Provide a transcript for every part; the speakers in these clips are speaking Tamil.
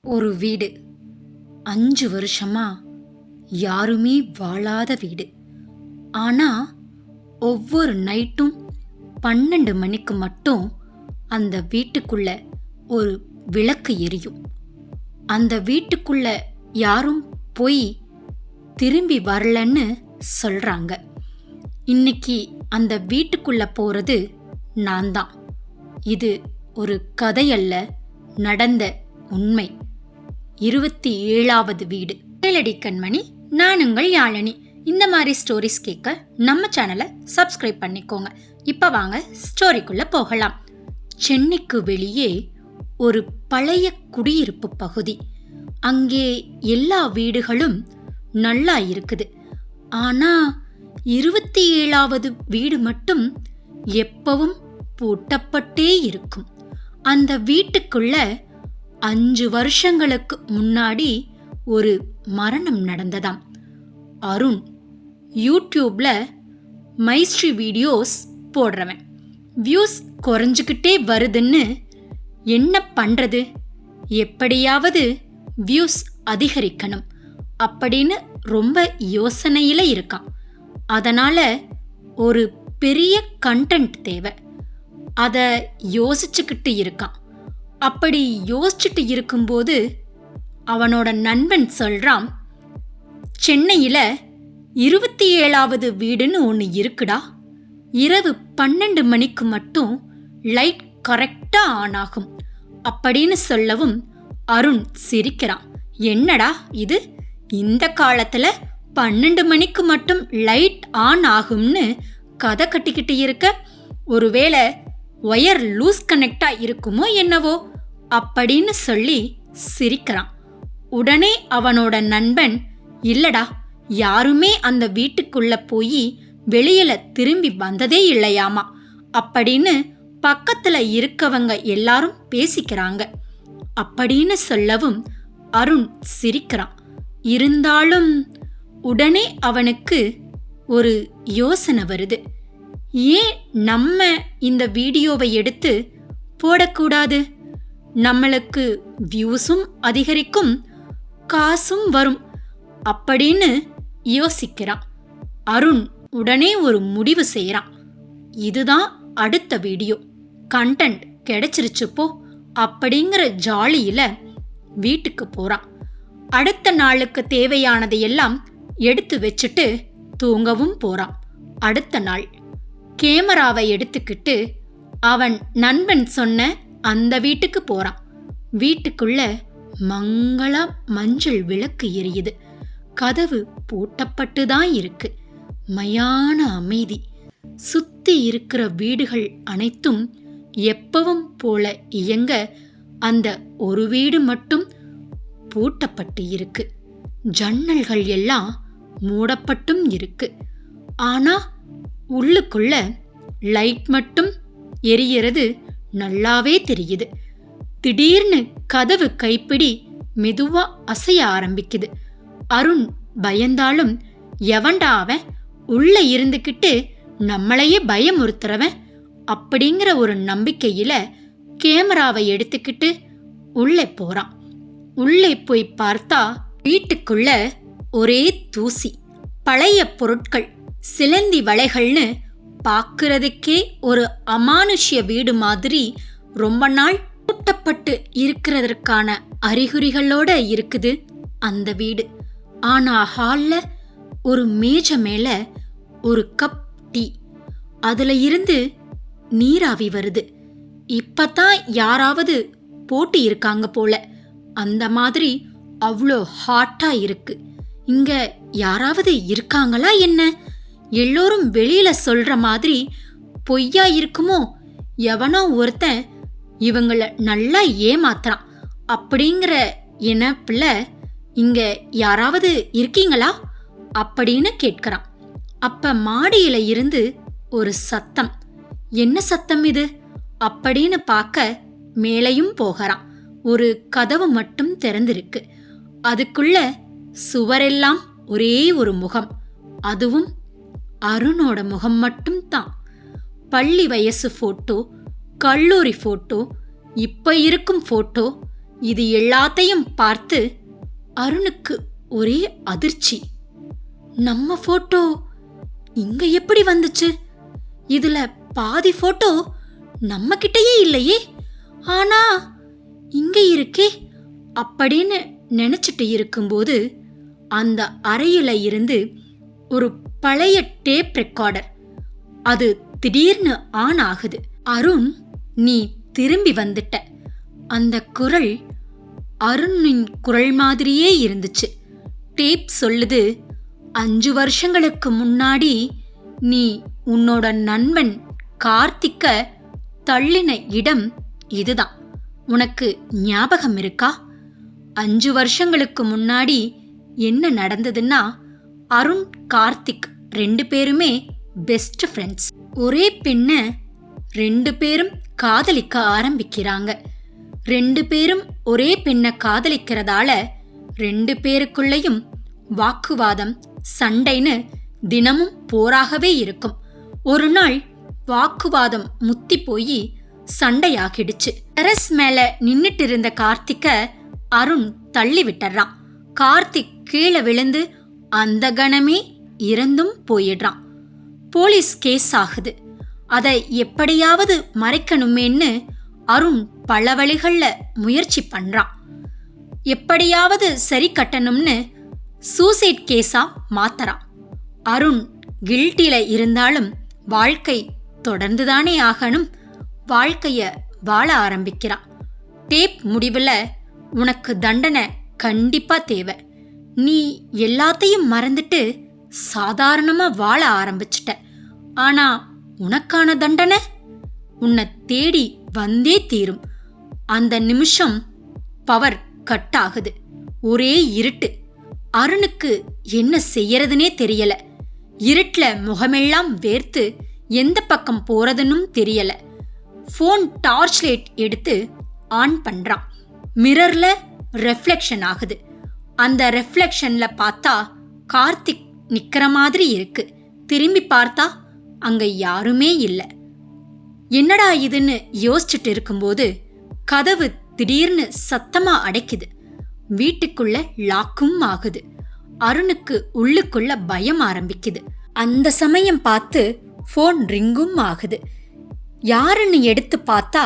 ஒரு வீடு 5 வருஷமா யாருமே வாழாத வீடு. ஆனா ஒவ்வொரு நைட்டும் 12 மணிக்கு மட்டும் அந்த வீட்டுக்குள்ள ஒரு விளக்கு எரியும். அந்த வீட்டுக்குள்ள யாரும் போய் திரும்பி வரலன்னு சொல்றாங்க. இன்னைக்கு அந்த வீட்டுக்குள்ள போறது நான் தான். இது ஒரு கதையல்ல, நடந்த உண்மை. 27வது வீடு. கேளடி கண்மணி, நான் உங்கள் யாழினி. இந்த மாதிரி ஸ்டோரிஸ் கேட்க நம்ம சேனலை சப்ஸ்கிரைப் பண்ணிக்கோங்க. இப்போ வாங்க ஸ்டோரிக்குள்ள போகலாம். சென்னைக்கு வெளியே ஒரு பழைய குடியிருப்பு பகுதி. அங்கே எல்லா வீடுகளும் நல்லா இருக்குது. ஆனா 27வது வீடு மட்டும் எப்பவும் பூட்டப்பட்டே இருக்கும். அந்த வீட்டுக்குள்ள 5 வருஷங்களுக்கு முன்னாடி ஒரு மரணம் நடந்ததாம். அருண் யூடியூப்ல மைஸ்ட்ரி வீடியோஸ் போடுறவன். வியூஸ் குறைஞ்சிக்கிட்டே வருதுன்னு என்ன பண்றது, எப்படியாவது வியூஸ் அதிகரிக்கணும் அப்படின்னு ரொம்ப யோசனையில இருக்கான். அதனால ஒரு பெரிய கண்டென்ட் தேவை. அதை யோசிச்சுக்கிட்டு இருக்கான். அப்படி யோசிச்சுட்டு இருக்கும்போது அவனோட நண்பன் சொல்றான், சென்னையில 27வது வீடுன்னு ஒன்று இருக்குடா. இரவு 12 மணிக்கு மட்டும் லைட் கரெக்டா ஆன் ஆகும் அப்படின்னு சொல்லவும் அருண் சிரிக்கிறான். என்னடா இது, இந்த காலத்துல 12 மணிக்கு மட்டும் லைட் ஆன் ஆகும்னு கதை கட்டிக்கிட்டு இருக்க? ஒருவேளை ஒயர் லூஸ் கனெக்டா இருக்குமோ என்னவோ அப்படின்னு சொல்லி சிரிக்கிறான். உடனே அவனோட நண்பன், இல்லடா, யாருமே அந்த வீட்டுக்குள்ள போய் வெளியில திரும்பி வந்ததே இல்லையாமா அப்படின்னு பக்கத்துல இருக்கவங்க எல்லாரும் பேசிக்கிறாங்க அப்படின்னு சொல்லவும் அருண் சிரிக்கிறான். இருந்தாலும் உடனே அவனுக்கு ஒரு யோசனை வருது. ஏன் நம்ம இந்த வீடியோவை எடுத்து போடக்கூடாது? நம்மளுக்கு வியூஸும் அதிகரிக்கும், காசும் வரும் அப்படின்னு யோசிக்கிறான். அருண் உடனே ஒரு முடிவு செய்கிறான். இதுதான் அடுத்த வீடியோ, கண்டென்ட் கிடைச்சிருச்சு போ அப்படிங்கிற ஜாலியில வீட்டுக்கு போறான். அடுத்த நாளுக்கு தேவையானதை எல்லாம் எடுத்து வச்சுட்டு தூங்கவும் போறான். அடுத்த நாள் கேமராவை எடுத்துக்கிட்டு அவன் நண்பன் சொன்ன அந்த வீட்டுக்கு போறான். வீட்டுக்குள்ள மங்களா மஞ்சள் விளக்கு எரியுது. கதவு பூட்டப்பட்டுதான் இருக்கு. மயான அமைதி. சுத்தி இருக்கிற வீடுகள் அனைத்தும் எப்பவும் போல இயங்க அந்த ஒரு வீடு மட்டும் பூட்டப்பட்டு இருக்கு. ஜன்னல்கள் எல்லாம் மூடப்பட்டும் இருக்கு. ஆனா உள்ளுக்குள்ள லைட் மட்டும் எரியறது நல்லாவே தெரியுது. திடீர்னு கதவு கைப்பிடி மெதுவா அசைய ஆரம்பிக்குது. அருண் பயந்தாலும், எவன்டா அவன் உள்ள இருந்துக்கிட்டு நம்மளையே பயமுறுத்துறவன் அப்படிங்கிற ஒரு நம்பிக்கையில கேமராவை எடுத்துக்கிட்டு உள்ளே போறான். உள்ளே போய் பார்த்தா வீட்டுக்குள்ள ஒரே தூசி, பழைய பொருட்கள், சிலந்தி வளைகள்னு பார்க்கறதுக்கே ஒரு அமானுஷ்ய வீடு மாதிரி ரொம்ப நாள் பூட்டப்பட்டு இருக்கிறதற்கான அறிகுறிகளோட இருக்குது அந்த வீடு. ஆனா ஹால்ல ஒரு மேஜை மேல ஒரு கப் டீ, அதுல இருந்து நீராவி வருது. இப்பதான் யாராவது போட்டு இருக்காங்க போல, அந்த மாதிரி அவ்வளோ ஹாட்டா இருக்கு. இங்க யாராவது இருக்காங்களா என்ன? எல்லோரும் வெளியில சொல்ற மாதிரி பொய்யா இருக்குமோ? எவனோ ஒருத்தன் இவங்கள நல்லா ஏமாத்துறான் அப்படிங்கிற எண்ணப்புல இங்க யாராவது இருக்கீங்களா அப்படின்னு கேட்கிறான். அப்ப மாடியில இருந்து ஒரு சத்தம். என்ன சத்தம் இது அப்படின்னு பார்க்க மேலையும் போகிறான். ஒரு கதவு மட்டும் திறந்திருக்கு. அதுக்குள்ள சுவரெல்லாம் ஒரே ஒரு முகம். அதுவும் அருணோட முகம் மட்டும் தான். பள்ளி வயசு போட்டோ, கல்லூரி போட்டோ, இப்ப இருக்கும் போட்டோ இது எல்லாத்தையும் பார்த்து அருணுக்கு ஒரே அதிர்ச்சி. நம்ம போட்டோ இங்க எப்படி வந்துச்சு? இதுல பாதி போட்டோ நம்ம கிட்டயே இல்லையே, ஆனா இங்க இருக்கே அப்படின்னு நினைச்சிட்டு இருக்கும்போது அந்த அறையில இருந்து ஒரு பழைய டேப் ரெக்கார்டர் அது திடீர்னு ஆன் ஆகுது. அருண், நீ திரும்பி வந்துட்ட. அந்த குரல் அருணின் குரல் மாதிரியே இருந்துச்சு. டேப் சொல்லுது, 5 வருஷங்களுக்கு முன்னாடி நீ உன்னோட நண்பன் கார்த்திக்க தள்ளின இடம் இதுதான். உனக்கு ஞாபகம் இருக்கா? 5 வருஷங்களுக்கு முன்னாடி என்ன நடந்ததுன்னா, அருண் கார்த்திக் 2 பேருமே பெஸ்ட் ஃப்ரெண்ட்ஸ். ஒரே பெண்ண 2 பேரும் காதலிக்க ஆரம்பிக்கிறாங்க. 2 பேரும் ஒரே பெண்ணை காதலிக்கிறதால 2 பேருக்குள்ளேயும் வாக்குவாதம், சண்டைன்னு தினமும் போராகவே இருக்கும். ஒரு நாள் வாக்குவாதம் முத்தி போய் சண்டையாகிடுச்சு. டெரஸ் மேல நின்னுட்டு இருந்த கார்த்திக்க அருண் தள்ளி விட்டுறான். கார்த்திக் கீழே விழுந்து அந்த கணமே இறந்தும் போயிடுறான். போலீஸ் கேஸ் ஆகுது. அதை எப்படியாவது மறைக்கணுமேன்னு அருண் பல வழிகள்ல முயற்சி பண்றான். எப்படியாவது சரி கட்டணும்னு சூசைட் கேஸா மாத்தறான். அருண் கில்ட்டில இருந்தாலும் வாழ்க்கை தொடர்ந்துதானே ஆகணும். வாழ்க்கைய வாழ ஆரம்பிக்கிறான். டேப் முடிவில் உனக்கு தண்டனை கண்டிப்பா தேவை. நீ எல்லாத்தையும் மறந்துட்டு சாதாரணமா வாழ ஆரம்பிச்சிட்ட. ஆனா உனக்கான தண்டனை உன்னை தேடி வந்தே தீரும். அந்த நிமிஷம் பவர் கட் ஆகுது. ஒரே இருட்டு. அருணுக்கு என்ன செய்யறதுனே தெரியல. இருட்டுல முகமெல்லாம் வேர்த்து எந்த பக்கம் போறதுன்னும் தெரியல. போன் டார்ச் லைட் எடுத்து ஆன் பண்றான். மிரர்ல ரெஃப்ளெக்ஷன் ஆகுது. அந்த ரெஃப்ளெக்ஷன்ல பார்த்தா கார்த்திக் நிக்கிற மாதிரி இருக்கு. திரும்பி பார்த்தா அங்க யாருமே இல்லை. என்னடா இதுன்னு யோசிச்சுட்டு இருக்கும்போது கதவு திடீர்னு சத்தமா அடைக்குது. வீட்டுக்குள்ள லாக்கும் ஆகுது. அருணுக்கு உள்ளுக்குள்ள பயம் ஆரம்பிக்குது. அந்த சமயம் பார்த்து போன் ரிங்கும் ஆகுது. யாருன்னு எடுத்து பார்த்தா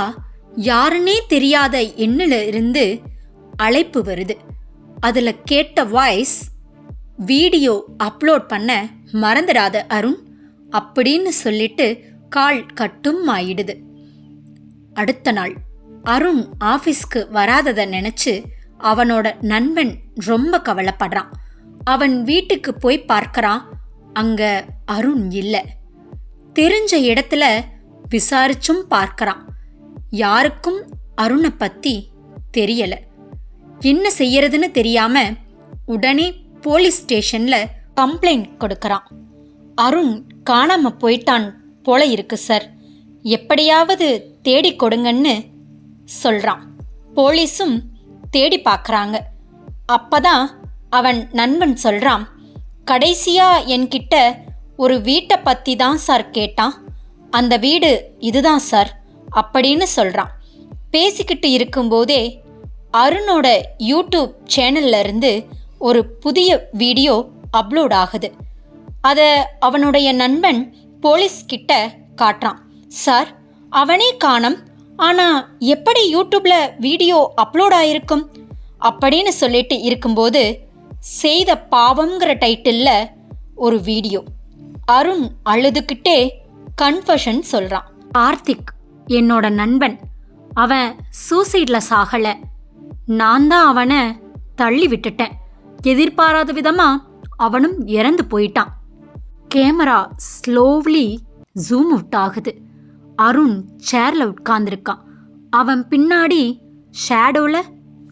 யாருன்னே தெரியாத எண்ணில இருந்து அழைப்பு வருது. அதுல கேட்ட வாய்ஸ், வீடியோ அப்லோட் பண்ண மறந்துடாத அருண் அப்படின்னு சொல்லிட்டு கால் கட்டும் ஆயிடுது. அடுத்த நாள் அருண் ஆபீஸ்க்கு வராததை நினைச்சு அவனோட நண்பன் ரொம்ப கவலைப்படுறான். அவன் வீட்டுக்கு போய் பார்க்கறான். அங்க அருண் இல்லை. தெரிஞ்ச இடத்துல விசாரிச்சும் பார்க்கறான். யாருக்கும் அருணை பத்தி தெரியல. என்ன செய்யறதுன்னு தெரியாம உடனே போலீஸ் ஸ்டேஷன்ல கம்ப்ளைண்ட் கொடுக்கறான். அருண் காணாம போயிட்டான் போல இருக்கு சார், எப்படியாவது தேடி கொடுங்கன்னு சொல்றான். போலீஸும் தேடி பார்க்கறாங்க. அப்பதான் அவன் நண்பன் சொல்றான், கடைசியா என்கிட்ட ஒரு வீட்டை பத்தி தான் சார் கேட்டான். அந்த வீடு இதுதான் சார் அப்படின்னு சொல்றான். பேசிக்கிட்டு இருக்கும்போதே அருணோட யூடியூப் சேனல்ல இருந்து ஒரு புதிய வீடியோ அப்லோட் ஆகுது. அதை அவனுடைய நண்பன் போலீஸ் கிட்ட காட்டுறான். சார், அவனே காணோம், ஆனா எப்படி யூடியூப்ல வீடியோ அப்லோட் ஆயிருக்கும் அப்படின்னு சொல்லிட்டு இருக்கும்போது செய்த பாவம்ங்கிற டைட்டில்ல ஒரு வீடியோ. அருண் அழுதுகிட்டே கன்ஃபஷன் சொல்றான். கார்த்திக் என்னோட நண்பன். அவன் சூசைட்ல சாகல. நான் தான் அவனை தள்ளி விட்டுட்டேன். எதிர்பாராத விதமா அவனும் இறந்து போயிட்டான். கேமரா ஸ்லோவ்லி ஜூம் அவுட் ஆகுது. அருண் சேர்ல உட்கார்ந்துருக்கான். அவன் பின்னாடி ஷேடோல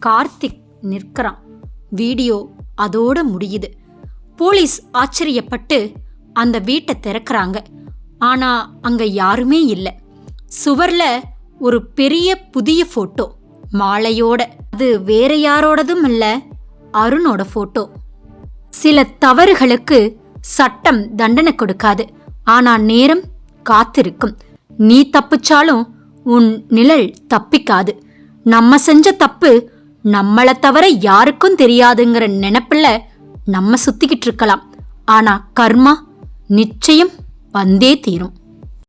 கார்த்திக் நிற்கிறான். வீடியோ அதோட முடியுது. போலீஸ் ஆச்சரியப்பட்டு அந்த வீட்டை திறக்கிறாங்க. ஆனா அங்க யாருமே இல்லை. சுவர்ல ஒரு பெரிய புதிய போட்டோ மாலையோட. அது வேற யாரோடதும் இல்ல, அருணோட போட்டோ. சில தவறுகளுக்கு சட்டம் தண்டனை கொடுக்காது, ஆனா நேரம் காத்திருக்கும். நீ தப்பிச்சாலும் உன் நிழல் தப்பிக்காது. நம்ம செஞ்ச தப்பு நம்மளை தவிர யாருக்கும் தெரியாதுங்கிற நினைப்புல நம்ம சுத்திக்கிட்டு இருக்கலாம். ஆனா கர்மா நிச்சயம் வந்தே தீரும்.